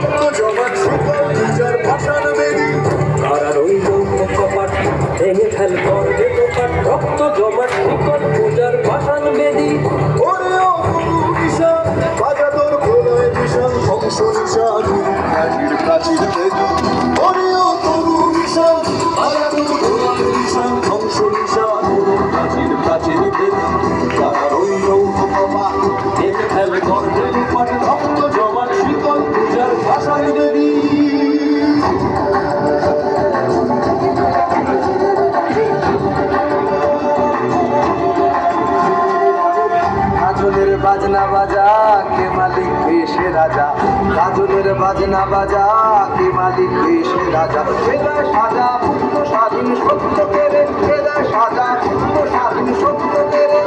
রক্ত জমাট শিকল পূজার ভাষার বেদি তারা রইল কপাট ভেঙে ফেল করবে কপাট রক্ত জমাট শিকল পূজার ভাষার বেদি ওরে ও নিশান বাজা তোর খোলায় নিশান ধ্বংস নিশান প্রাচীর প্রাচীর বেদি ওরে ও তরু নিশান বাজা তোর খোলায় নিশান ধ্বংস নিশান প্রাচীর প্রাচীর বেদি তারা রইল কপাট ভেঙে ফেল করবে কপাট রক্ত জমাট শিকল পূজার ভাষার বেদি গাজনের বাজনা বাজা কে মালিক সে রাজা গাজনের বাজনা বাজা কে মালিক সে রাজা বেদায় সাজা পুত্র স্বাধীন সত্য কেড়ে বেদায় সাজা পুত্র স্বাধীন সত্য কেড়ে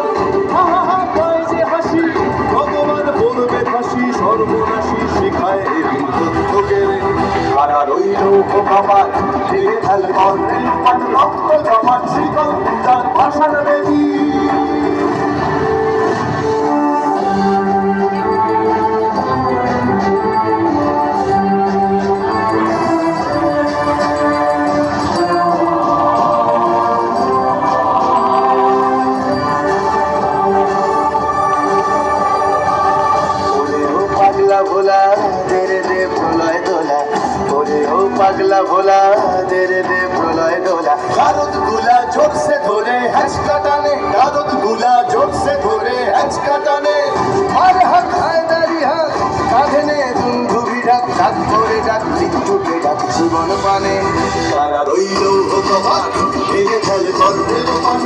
যে হাসি ভগবান বলবে ফাঁসি সর্বনাশী শিখায় এরূপ তথ্য কেড়ে তারা রইল কপাট ভেঙে ফেল করবে রক্ত জমাট শিকল পূজার ভাষার বেদি ভোলা তেরে দে প্রলয় দোলা ওরে ও পাগলা ভোলা তেরে দে প্রলয় দোলা গারদ গুলা জোরসে ধরে হ্যাঁচকা টানে গারদ গুলা জোরসে ধরে হ্যাঁচকা টানে আর হাত হায়দারি হাত কাঁধে নে দুন্ধুবি ডাক ডাক করে ডাক মৃত্যুকে ডাক জীবন পানে তারা রইল কপাট ভেঙে ফেল করবে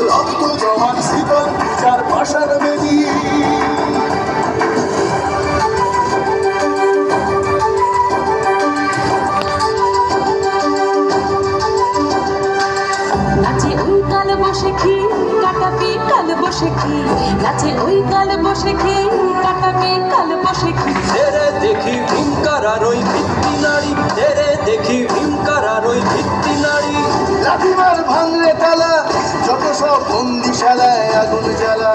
রক্ত জমাট শিকল পূজার ভাষার বেদি নাচে ওই কাল বসে কি কাটাবি কাল বসে কি নাচে ওই কাল বসে কি কাটাবি কাল বসে কি তেরে দেখি ভীমকার আর ওই ভিত্তি নারী তেরে দেখি ভীমকার আর ওই ভিত্তি নারী লাঠিমার ভাঙলে তালা যত সব বন্দিশালায় আগুন জ্বালা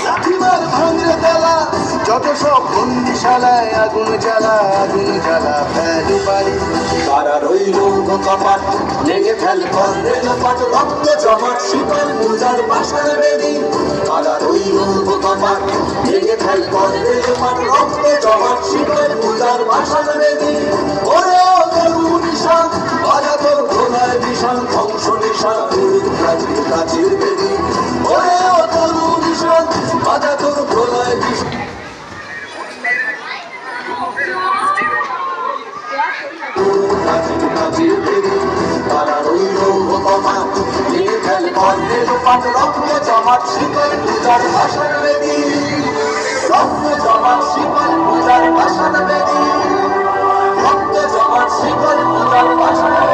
লাঠিমার ভাঙলে তালা যত সব বন্দিশালায় আগুন জ্বালা ফেলু পারি তারা রইল কপাট লেগে ফেল করবে লোপাট রক্ত জমাট শিকল পূজার ভাষার বেদি তারা রইল কপাট লেগে ফেল করবে লোপাট রক্ত জমাট শিকল পূজার ভাষার বেদি ওরে ও তরু নিশান বাজা তোর খোলায় নিশান ধ্বংস নিশান প্রাচীর প্রাচীর বেদি ওরে ও তরু নিশান বাজা তোর খোলায় নিশান প্রাচীর প্রাচীর বেদি তারা রইল কপাট লেগে ফেল করবে লোপাট রক্ত জমাট শিকল পূজার ভাষার বেদি রক্ত জমাট শিকল পূজার ভাষার বেদি রক্ত জমাট শিকল পূজার ভাষার